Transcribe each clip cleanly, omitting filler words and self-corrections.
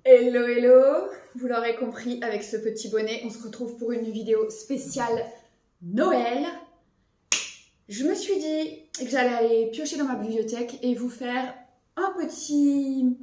Hello hello, vous l'aurez compris avec ce petit bonnet, on se retrouve pour une vidéo spéciale Noël. Je me suis dit que j'allais aller piocher dans ma bibliothèque et vous faire un petit...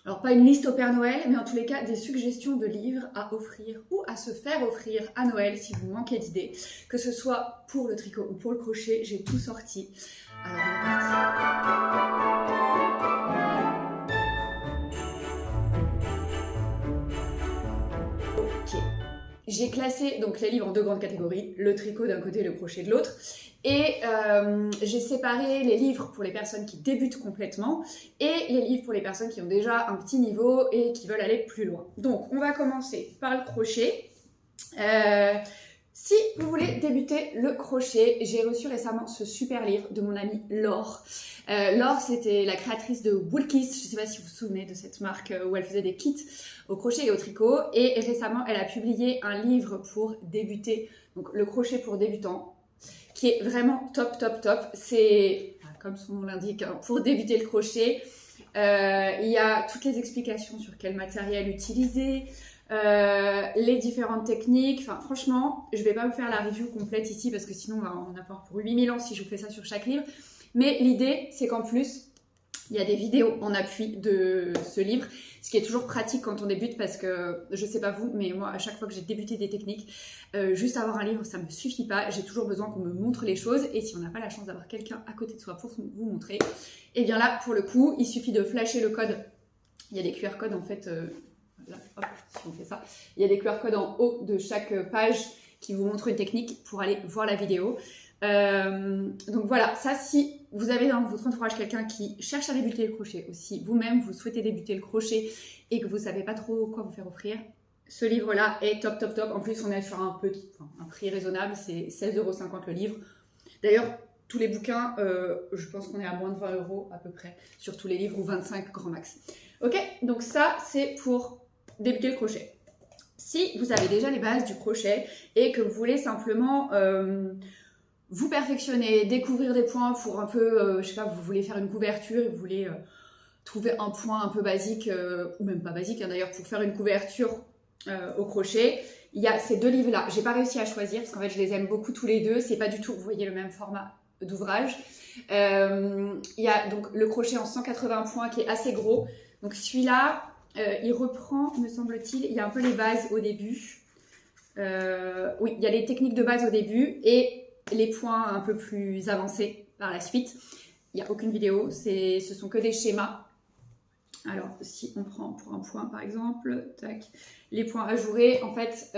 Alors pas une liste au Père Noël, mais en tous les cas des suggestions de livres à offrir ou à se faire offrir à Noël si vous manquez d'idées. Que ce soit pour le tricot ou pour le crochet, j'ai tout sorti. Alors on est parti. Ok. J'ai classé donc les livres en deux grandes catégories, le tricot d'un côté et le crochet de l'autre. Et j'ai séparé les livres pour les personnes qui débutent complètement et les livres pour les personnes qui ont déjà un petit niveau et qui veulent aller plus loin. Donc on va commencer par le crochet. Si vous voulez débuter le crochet, j'ai reçu récemment ce super livre de mon amie Laure. Laure, c'était la créatrice de Woolkiss. Je ne sais pas si vous vous souvenez de cette marque où elle faisait des kits au crochet et au tricot. Et récemment, elle a publié un livre pour débuter, donc le crochet pour débutants, qui est vraiment top, top, top. C'est, comme son nom l'indique, pour débuter le crochet. Il y a toutes les explications sur quel matériel utiliser, les différentes techniques. Enfin, franchement, je ne vais pas vous faire la review complète ici parce que sinon on va en avoir pour 8000 ans si je vous fais ça sur chaque livre. Mais l'idée, c'est qu'en plus, il y a des vidéos en appui de ce livre, ce qui est toujours pratique quand on débute parce que, je sais pas vous, mais moi, à chaque fois que j'ai débuté des techniques, juste avoir un livre, ça me suffit pas. J'ai toujours besoin qu'on me montre les choses et si on n'a pas la chance d'avoir quelqu'un à côté de soi pour vous montrer, et bien là, pour le coup, il suffit de flasher le code. Il y a des QR codes en fait, là, hop, si on fait ça, il y a des QR codes en haut de chaque page qui vous montrent une technique pour aller voir la vidéo. Donc voilà, ça si vous avez dans votre entourage quelqu'un qui cherche à débuter le crochet, ou si vous-même vous souhaitez débuter le crochet et que vous ne savez pas trop quoi vous faire offrir, ce livre-là est top, top, top. En plus, on est sur un prix raisonnable, c'est 16,50 € le livre. D'ailleurs, tous les bouquins, je pense qu'on est à moins de 20 € à peu près sur tous les livres, ou 25 grand max. Ok, donc ça c'est pour débuter le crochet. Si vous avez déjà les bases du crochet et que vous voulez simplement vous perfectionner, découvrir des points pour un peu, je sais pas, vous voulez faire une couverture et vous voulez trouver un point un peu basique, ou même pas basique d'ailleurs, pour faire une couverture au crochet, il y a ces deux livres-là. J'ai pas réussi à choisir parce qu'en fait je les aime beaucoup tous les deux, c'est pas du tout, vous voyez, le même format d'ouvrage. Il y a donc le crochet en 180 points qui est assez gros. Donc celui-là, il reprend, me semble-t-il, il y a un peu les bases au début. Oui, il y a les techniques de base au début et les points un peu plus avancés par la suite. Il n'y a aucune vidéo, ce sont que des schémas. Alors, si on prend pour un point par exemple, tac, les points ajourés, en fait,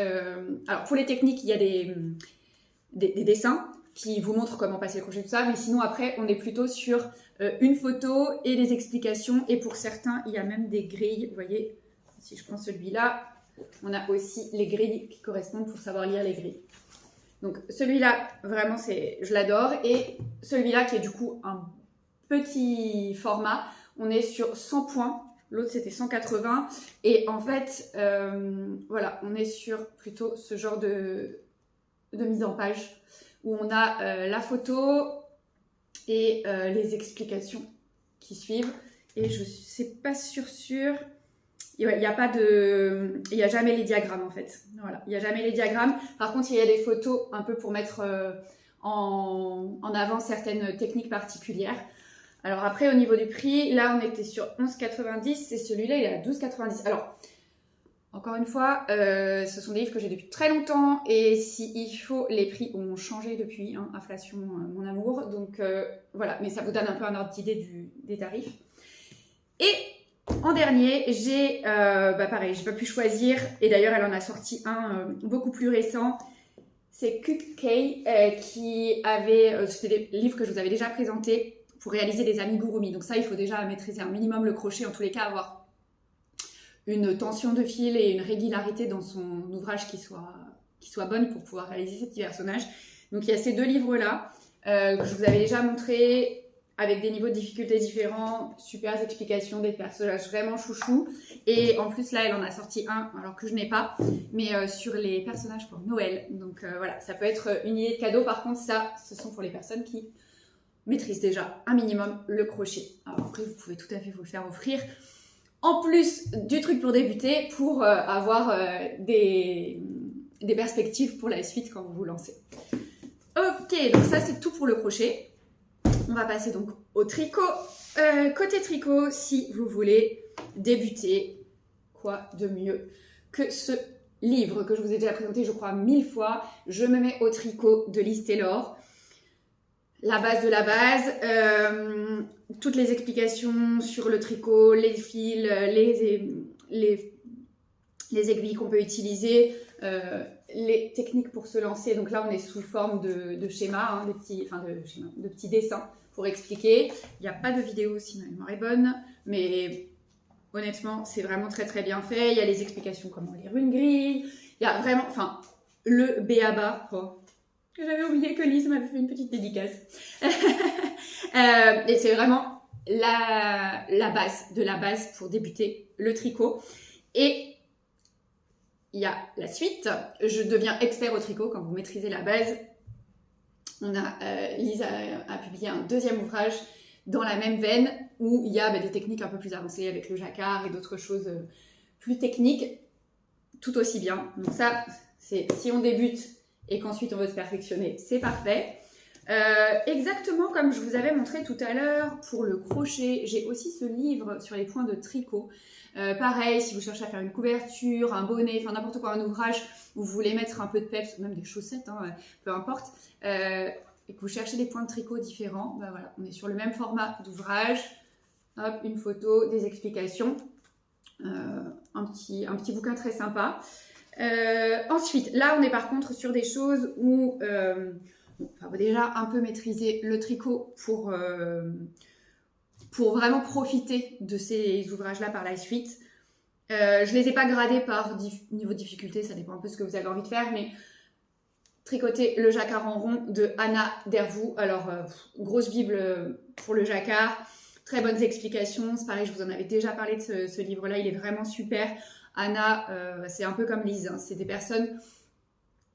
alors pour les techniques, il y a des dessins qui vous montrent comment passer le crochet, tout ça, mais sinon après, on est plutôt sur une photo et des explications, et pour certains, il y a même des grilles, vous voyez, si je prends celui-là, on a aussi les grilles qui correspondent pour savoir lire les grilles. Donc celui-là, vraiment, je l'adore. Et celui-là, qui est du coup un petit format, on est sur 100 points. L'autre, c'était 180. Et en fait, voilà, on est sur plutôt ce genre de mise en page où on a la photo et les explications qui suivent. Et je ne sais pas sûre... Il n'y a jamais les diagrammes en fait. Voilà, il n'y a jamais les diagrammes. Par contre, il y a des photos un peu pour mettre en avant certaines techniques particulières. Alors après, au niveau du prix, là on était sur 11,90 et celui-là il est à 12,90. Alors, encore une fois, ce sont des livres que j'ai depuis très longtemps et s'il faut, les prix ont changé depuis, hein, inflation, mon amour. Donc voilà, mais ça vous donne un peu un ordre d'idée des tarifs. Et en dernier, j'ai, pareil, j'ai pas pu choisir, et d'ailleurs elle en a sorti un beaucoup plus récent, c'est Kuk Kay qui avait, c'était des livres que je vous avais déjà présentés pour réaliser des amigurumi. Donc ça, il faut déjà maîtriser un minimum le crochet, en tous les cas avoir une tension de fil et une régularité dans son ouvrage qui soit bonne pour pouvoir réaliser ces petits personnages. Donc il y a ces deux livres-là que je vous avais déjà montrés, avec des niveaux de difficulté différents, super explications, des personnages vraiment chouchous. Et en plus, là, elle en a sorti un, alors que je n'ai pas, mais sur les personnages pour Noël. Donc voilà, ça peut être une idée de cadeau. Par contre, ça, ce sont pour les personnes qui maîtrisent déjà un minimum le crochet. Alors après, vous pouvez tout à fait vous le faire offrir en plus du truc pour débuter, pour avoir des perspectives pour la suite quand vous vous lancez. Ok, donc ça c'est tout pour le crochet. On va passer donc au tricot. Côté tricot, si vous voulez débuter, quoi de mieux que ce livre que je vous ai déjà présenté, je crois, 1000 fois. Je me mets au tricot de Liz Taylor. La base de la base, toutes les explications sur le tricot, les fils, les aiguilles qu'on peut utiliser, les techniques pour se lancer. Donc là, on est sous forme de schéma, hein, de petits dessins pour expliquer. Il n'y a pas de vidéo si ma mémoire est bonne, mais honnêtement, c'est vraiment très très bien fait. Il y a les explications comment lire une grille. Il y a vraiment, enfin, le b.a.-ba. Oh, j'avais oublié que Lise m'avait fait une petite dédicace. Et c'est vraiment la base de la base pour débuter le tricot. Et il y a la suite. Je deviens expert au tricot quand vous maîtrisez la base. Lise a publié un deuxième ouvrage dans la même veine où il y a des techniques un peu plus avancées avec le jacquard et d'autres choses plus techniques, tout aussi bien. Donc ça, c'est si on débute et qu'ensuite on veut se perfectionner, c'est parfait. Exactement comme je vous avais montré tout à l'heure pour le crochet, j'ai aussi ce livre sur les points de tricot. Pareil, si vous cherchez à faire une couverture, un bonnet, enfin n'importe quoi, un ouvrage où vous voulez mettre un peu de peps, ou même des chaussettes, hein, peu importe, et que vous cherchez des points de tricot différents, ben voilà, on est sur le même format d'ouvrage. Hop, une photo, des explications, un petit bouquin très sympa. Ensuite, là on est par contre sur des choses où on va déjà un peu maîtriser le tricot pour vraiment profiter de ces ouvrages-là par la suite. Je ne les ai pas gradés par niveau de difficulté, ça dépend un peu de ce que vous avez envie de faire, mais tricoter le jacquard en rond de Anna Dervou. Alors, grosse bible pour le jacquard, très bonnes explications. C'est pareil, je vous en avais déjà parlé de ce livre-là, il est vraiment super. Anna, c'est un peu comme Lise, hein. C'est des personnes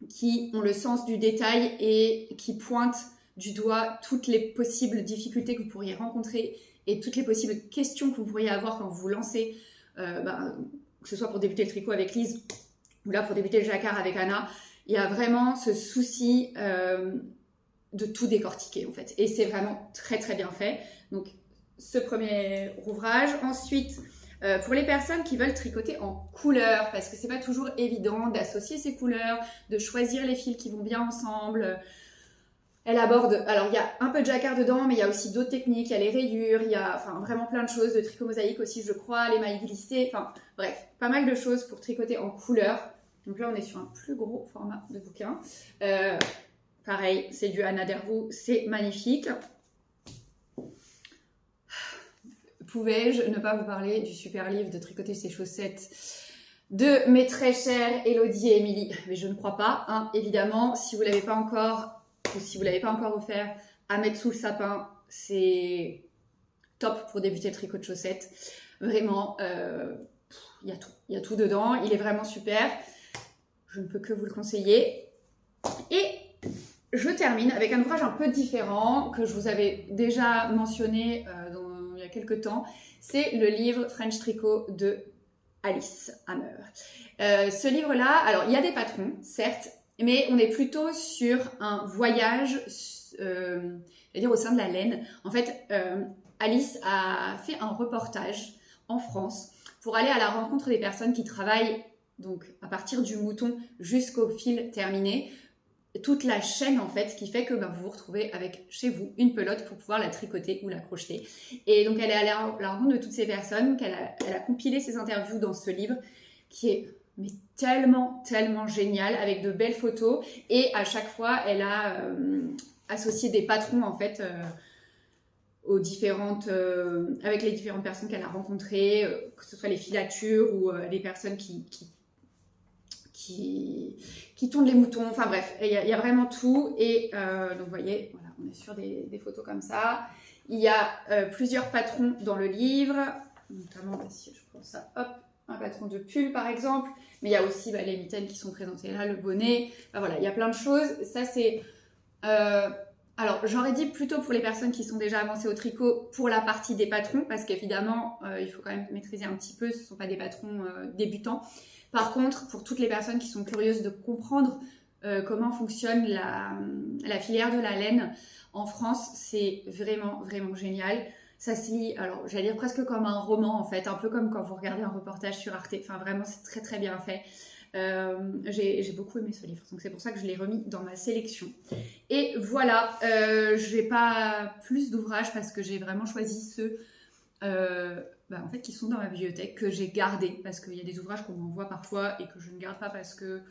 qui ont le sens du détail et qui pointent du doigt toutes les possibles difficultés que vous pourriez rencontrer et toutes les possibles questions que vous pourriez avoir quand vous vous lancez, que ce soit pour débuter le tricot avec Lise ou là pour débuter le jacquard avec Anna. Il y a vraiment ce souci de tout décortiquer en fait. Et c'est vraiment très très bien fait. Donc ce premier ouvrage. Ensuite, pour les personnes qui veulent tricoter en couleurs, parce que c'est pas toujours évident d'associer ces couleurs, de choisir les fils qui vont bien ensemble. Elle aborde, alors il y a un peu de jacquard dedans, mais il y a aussi d'autres techniques, il y a les rayures, il y a vraiment plein de choses, de tricot mosaïque aussi je crois, les mailles glissées, enfin bref, pas mal de choses pour tricoter en couleurs. Donc là on est sur un plus gros format de bouquin. Pareil, c'est du Anna Dervou, c'est magnifique. Pouvais-je ne pas vous parler du super livre de Tricoter ses chaussettes de mes très chères Elodie et Émilie? Mais je ne crois pas, hein, évidemment. Si vous ne l'avez pas encore, ou si vous ne l'avez pas encore offert, à mettre sous le sapin, c'est top pour débuter le tricot de chaussettes. Vraiment, il y a tout. Il y a tout dedans. Il est vraiment super. Je ne peux que vous le conseiller. Et je termine avec un ouvrage un peu différent que je vous avais déjà mentionné il y a quelques temps. C'est le livre French Tricot de Alice Hammer. Ce livre-là, alors il y a des patrons, certes, mais on est plutôt sur un voyage, c'est-à-dire au sein de la laine. En fait, Alice a fait un reportage en France pour aller à la rencontre des personnes qui travaillent donc à partir du mouton jusqu'au fil terminé, toute la chaîne en fait, ce qui fait que vous vous retrouvez avec chez vous une pelote pour pouvoir la tricoter ou la crocheter. Et donc elle est allée à la rencontre de toutes ces personnes, elle a compilé ces interviews dans ce livre qui est tellement génial, avec de belles photos, et à chaque fois elle a associé des patrons en fait aux différentes, avec les différentes personnes qu'elle a rencontrées, que ce soit les filatures ou les personnes qui tournent les moutons, enfin bref, il y a vraiment tout. Et donc vous voyez, voilà, on est sur des photos comme ça. Il y a plusieurs patrons dans le livre, notamment si je prends ça, hop, un patron de pull par exemple, mais il y a aussi les mitaines qui sont présentées là, le bonnet, voilà, il y a plein de choses. Ça c'est Alors, j'aurais dit plutôt pour les personnes qui sont déjà avancées au tricot pour la partie des patrons, parce qu'évidemment, il faut quand même maîtriser un petit peu, ce ne sont pas des patrons débutants. Par contre, pour toutes les personnes qui sont curieuses de comprendre comment fonctionne la filière de la laine en France, c'est vraiment, vraiment génial. Ça se lit, alors j'allais dire presque comme un roman en fait, un peu comme quand vous regardez un reportage sur Arte. Enfin, vraiment, c'est très, très bien fait. J'ai beaucoup aimé ce livre, donc c'est pour ça que je l'ai remis dans ma sélection. Et voilà, je n'ai pas plus d'ouvrages parce que j'ai vraiment choisi ceux en fait, qui sont dans ma bibliothèque, que j'ai gardés, parce qu'il y a des ouvrages qu'on m'envoie parfois et que je ne garde pas parce que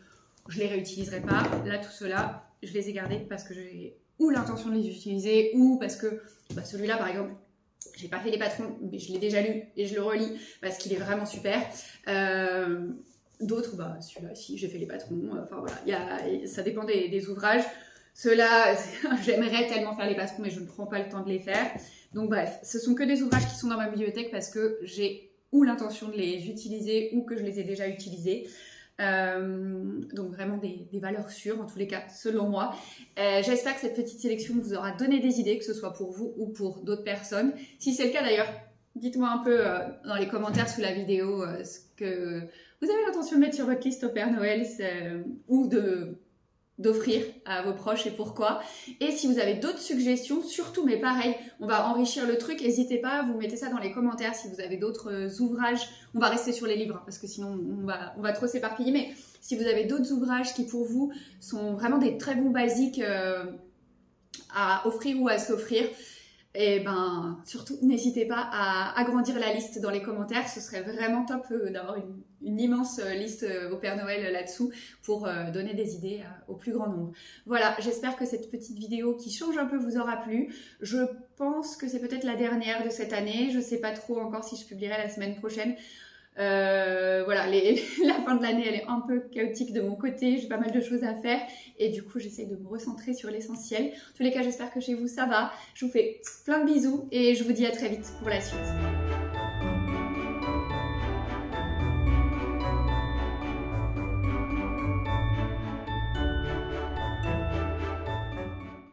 je les réutiliserai pas. Là, tout cela, je les ai gardés parce que j'ai ou l'intention de les utiliser, ou parce que celui-là, par exemple, j'ai pas fait les patrons, mais je l'ai déjà lu et je le relis parce qu'il est vraiment super. D'autres, celui-là, si, j'ai fait les patrons. Enfin voilà, ça dépend des ouvrages. Ceux-là, j'aimerais tellement faire les patrons, mais je ne prends pas le temps de les faire. Donc bref, ce sont que des ouvrages qui sont dans ma bibliothèque parce que j'ai ou l'intention de les utiliser ou que je les ai déjà utilisés. Donc vraiment des valeurs sûres en tous les cas selon moi. J'espère que cette petite sélection vous aura donné des idées, que ce soit pour vous ou pour d'autres personnes. Si c'est le cas d'ailleurs, dites-moi un peu dans les commentaires sous la vidéo ce que vous avez l'intention de mettre sur votre liste au Père Noël ou d'offrir à vos proches et pourquoi. Et si vous avez d'autres suggestions, surtout, mais pareil, on va enrichir le truc, n'hésitez pas, vous mettez ça dans les commentaires si vous avez d'autres ouvrages. On va rester sur les livres, parce que sinon on va trop s'éparpiller, mais si vous avez d'autres ouvrages qui pour vous sont vraiment des très bons basiques à offrir ou à s'offrir, et surtout n'hésitez pas à agrandir la liste dans les commentaires, ce serait vraiment top d'avoir une immense liste au Père Noël là-dessous pour donner des idées au plus grand nombre. Voilà, j'espère que cette petite vidéo qui change un peu vous aura plu. Je pense que c'est peut-être la dernière de cette année, je sais pas trop encore si je publierai la semaine prochaine. Voilà, la fin de l'année elle est un peu chaotique de mon côté, j'ai pas mal de choses à faire et du coup j'essaie de me recentrer sur l'essentiel. En tous les cas j'espère que chez vous ça va, je vous fais plein de bisous et je vous dis à très vite pour la suite.